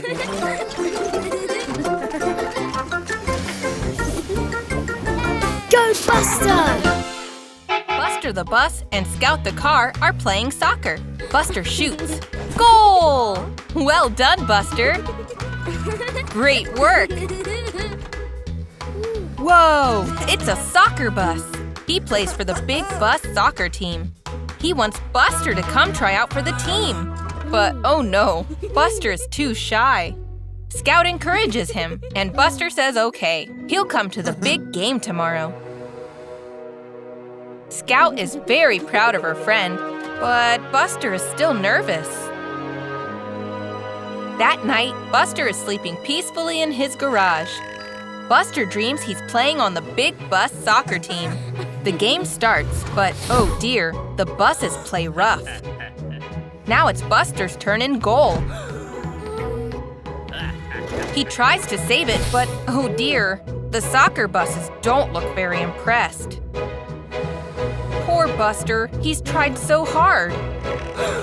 Go, Buster! Buster the bus and Scout the car are playing soccer. Buster shoots. Goal! Well done, Buster! Great work! Whoa! It's a soccer bus! He plays for the big bus soccer team. He wants Buster to come try out for the team. But oh no, Buster is too shy. Scout encourages him, and Buster says okay. He'll come to the big game tomorrow. Scout is very proud of her friend, but Buster is still nervous. That night, Buster is sleeping peacefully in his garage. Buster dreams he's playing on the big bus soccer team. The game starts, but oh dear, the buses play rough. Now it's Buster's turn in goal. He tries to save it, but oh dear, the soccer buses don't look very impressed. Poor Buster, he's tried so hard.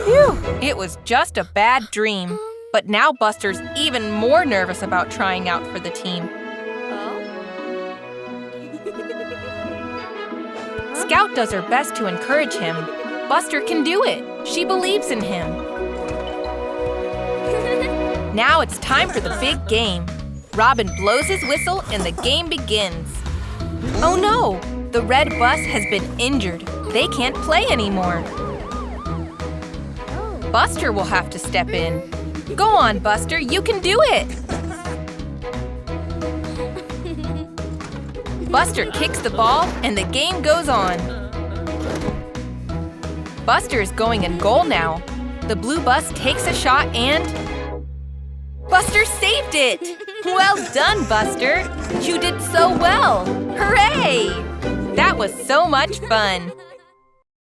Phew, it was just a bad dream. But now Buster's even more nervous about trying out for the team. Scout does her best to encourage him. Buster can do it. She believes in him. Now it's time for the big game. Robin blows his whistle and the game begins. Oh no! The red bus has been injured. They can't play anymore. Buster will have to step in. Go on, Buster, you can do it! Buster kicks the ball and the game goes on. Buster is going in goal now. The blue bus takes a shot and… Buster saved it! Well done, Buster! You did so well! Hooray! That was so much fun!